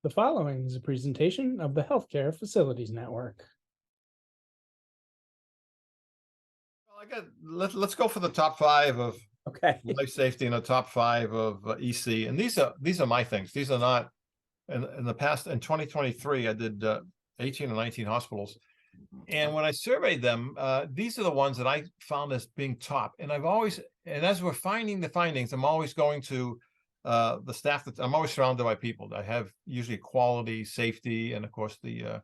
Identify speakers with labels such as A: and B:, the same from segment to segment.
A: The following is a presentation of the Healthcare Facilities Network.
B: Let's go for the top 5 of
A: Okay.
B: life safety and the top 5 of EC. And these are my things. These are not in the past. In 2023, I did 18 or 19 hospitals. And when I surveyed them, these are the ones that I found as being top. And as we're finding the findings, I'm always going to the staff that I'm always surrounded by people that have usually quality, safety, and of course the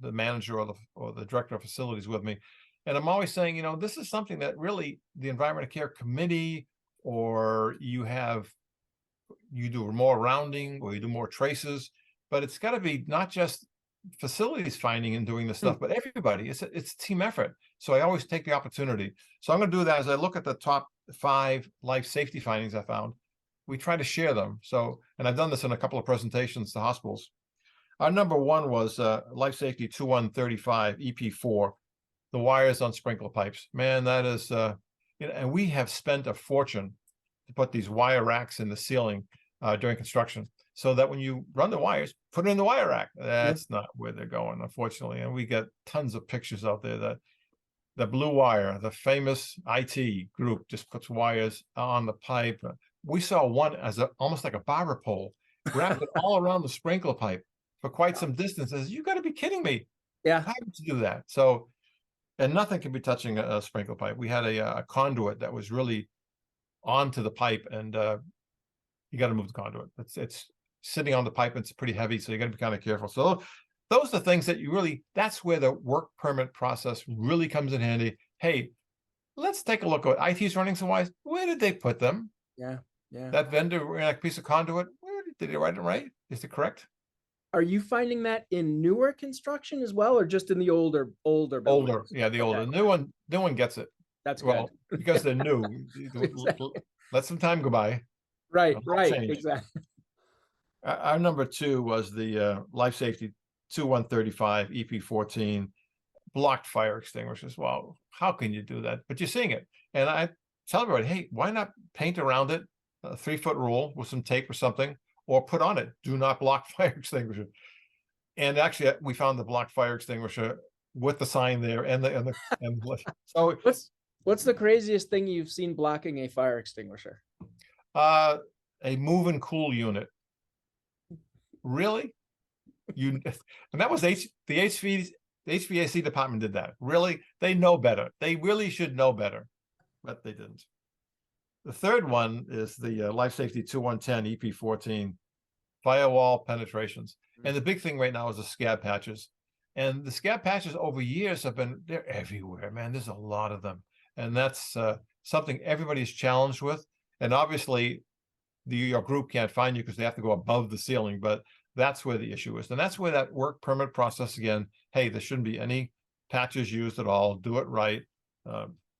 B: manager or the director of facilities with me. And I'm always saying, this is something that really the Environmental Care Committee, or you do more rounding or you do more traces, but it's got to be not just facilities finding and doing this stuff, but everybody. It's a team effort. So I always take the opportunity. So I'm going to do that as I look at the top 5 life safety findings I found. We try to share them. So, and I've done this in a couple of presentations to hospitals. Our number 1 was life safety 2135 EP4, the wires on sprinkler pipes. Man, that is, and we have spent a fortune to put these wire racks in the ceiling during construction, so that when you run the wires, put it in the wire rack. That's not where they're going, unfortunately. And we get tons of pictures out there that the Blue Wire, the famous IT group, just puts wires on the pipe. We saw one as almost like a barber pole, wrapped it all around the sprinkler pipe for quite some distances. You got to be kidding me.
A: Yeah.
B: How would you do that? So, and nothing can be touching a sprinkler pipe. We had a conduit that was really onto the pipe, and you got to move the conduit. It's sitting on the pipe. It's pretty heavy, so you got to be kind of careful. So those are the things that that's where the work permit process really comes in handy. Hey, let's take a look at IT's running some wires. Where did they put them?
A: Yeah.
B: That vendor, a piece of conduit, where did they write it right? Is it correct?
A: Are you finding that in newer construction as well, or just in the older buildings?
B: Yeah, the older.
A: Okay.
B: No one gets it.
A: That's
B: well
A: good.
B: because they're new.
A: Exactly.
B: Let some time go by.
A: Right.
B: Change.
A: Exactly.
B: Our number 2 was the life safety 2135 EP14 blocked fire extinguishers. Well, how can you do that? But you're seeing it. And I tell everybody, hey, why not paint around it a 3-foot rule with some tape or something, or put on it, do not block fire extinguisher. And actually, we found the blocked fire extinguisher with the sign there, and so
A: what's the craziest thing you've seen blocking a fire extinguisher?
B: A move and cool unit. Really? And that was the HVAC department did that. Really? They know better. They really should know better, but they didn't. The third one is the life safety 2110 EP14 firewall penetrations. And the big thing right now is the scab patches. And the scab patches over years they're everywhere, man. There's a lot of them. And that's something everybody's challenged with. And obviously your group can't find you because they have to go above the ceiling, but that's where the issue is. And that's where that work permit process again, hey, there shouldn't be any patches used at all. Do it right.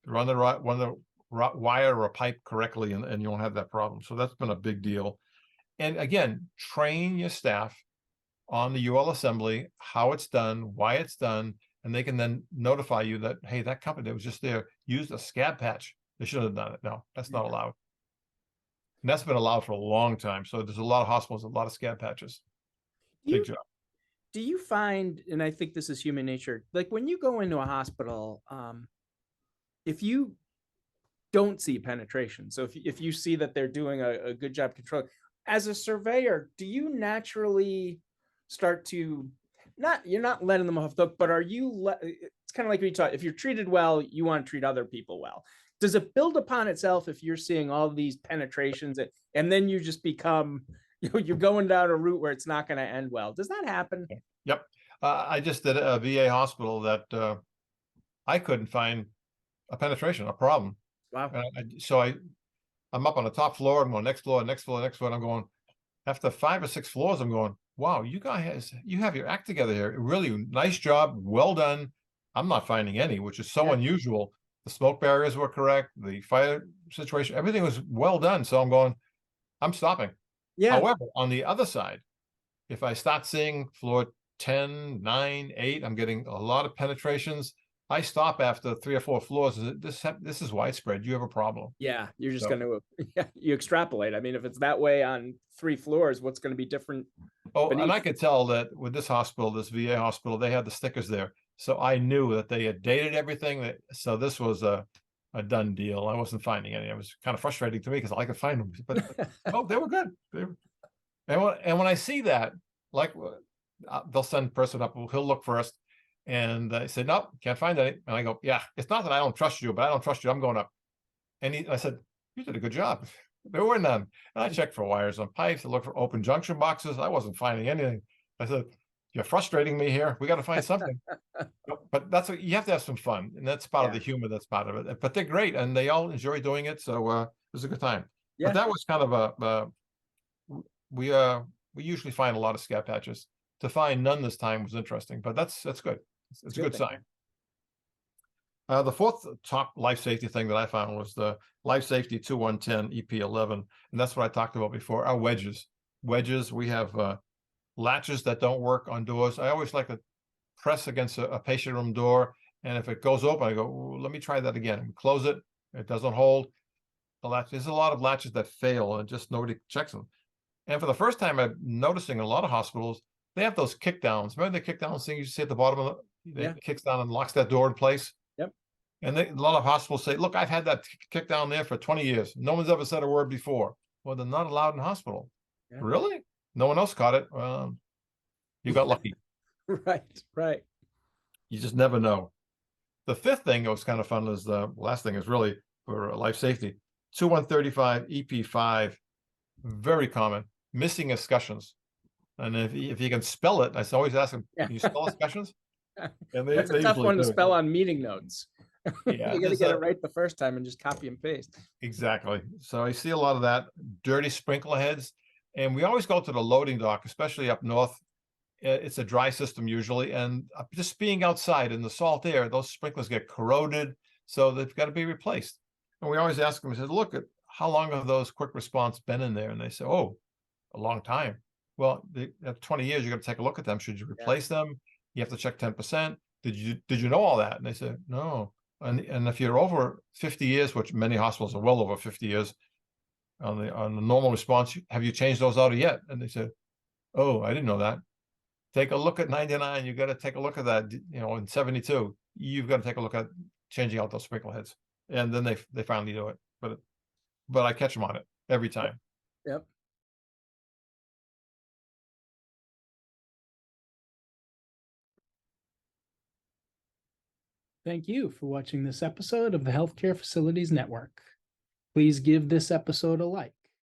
B: Run the wire or pipe correctly, and you won't have that problem. So that's been a big deal. And again, train your staff on the UL assembly, how it's done, why it's done, and they can then notify you that, hey, that company that was just there used a scab patch. They shouldn't have done it. No, that's not allowed. And that's been allowed for a long time. So there's a lot of hospitals, a lot of scab patches. Big job.
A: Do you find, and I think this is human nature, like when you go into a hospital, if you don't see penetration, so if you see that they're doing a good job controlling, as a surveyor, do you naturally start to you're not letting them off the hook, but are you it's kind of like we talk, if you're treated well, you want to treat other people well. Does it build upon itself if you're seeing all these penetrations and then you just become, you're going down a route where it's not going to end well? Does that happen?
B: Yep. I just did a VA hospital that I couldn't find a penetration, a problem.
A: Wow.
B: I'm up on the top floor. I'm going next floor. And I'm going, after 5 or 6 floors, I'm going, wow, you guys, you have your act together here. Really nice job. Well done. I'm not finding any, which is so unusual. The smoke barriers were correct. The fire situation, everything was well done. So I'm going, I'm stopping.
A: Yeah.
B: However, on the other side, if I start seeing floor 10, 9, 8, I'm getting a lot of penetrations. I stop after 3 or 4 floors. This is widespread. You have a problem.
A: Yeah, you're just going to you extrapolate. I mean, if it's that way on 3 floors, what's going to be different
B: Oh, and I
A: beneath.
B: could tell that with this hospital, this VA hospital, they had the stickers there. So I knew that they had dated everything. So this was a done deal. I wasn't finding any. It was kind of frustrating to me because I could find them, but oh, they were good. And when I see that, like they'll send a person up, he'll look first. And I said, nope, can't find any. And I go, yeah, it's not that I don't trust you, but I don't trust you. I'm going up. And I said, you did a good job. There were none. And I checked for wires on pipes. I looked for open junction boxes. I wasn't finding anything. I said, you're frustrating me here. We got to find something. But that's what you have to have some fun. And that's part of the humor. That's part of it. But they're great and they all enjoy doing it. So it was a good time.
A: Yeah.
B: But that was kind of we usually find a lot of scat patches. To find none this time was interesting, but that's good. It's a good sign. The fourth top life safety thing that I found was the Life Safety 2110 EP11. And that's what I talked about before, our wedges. Wedges, we have latches that don't work on doors. I always like to press against a patient room door. And if it goes open, I go, let me try that again. Close it. It doesn't hold. The latch. There's a lot of latches that fail and just nobody checks them. And for the first time, I'm noticing in a lot of hospitals, they have those kick downs. Remember the kick down thing you see at the bottom of it kicks down and locks that door in place?
A: Yep.
B: And a lot of hospitals say, look, I've had that kick down there for 20 years. No one's ever said a word before. Well, they're not allowed in hospital. Yeah. Really? No one else caught it. You got lucky.
A: Right.
B: You just never know. The fifth thing that was kind of fun is the last thing is really for life safety. 2135 EP5, very common, missing escutcheons. And if you can spell it, I always ask them, can you spell escutcheons? And
A: that's a tough one to spell on meeting notes. Yeah, you got to get it right the first time and just copy and paste.
B: Exactly. So I see a lot of that, dirty sprinkler heads. And we always go to the loading dock, especially up north. It's a dry system usually. And just being outside in the salt air, those sprinklers get corroded. So they've got to be replaced. And we always ask them, we said, look, at how long have those quick response been in there? And they say, oh, a long time. Well, at 20 years, you're going to take a look at them. Should you replace them? You have to check 10%. Did you know all that? And they said, no. And if you're over 50 years, which many hospitals are well over 50 years, on the normal response, have you changed those out yet? And they said, oh, I didn't know that. Take a look at 99. You got to take a look at that. In 72, you've got to take a look at changing out those sprinkler heads. And then they finally do it. But I catch them on it every time.
A: Yep. Thank you for watching this episode of the Healthcare Facilities Network. Please give this episode a like.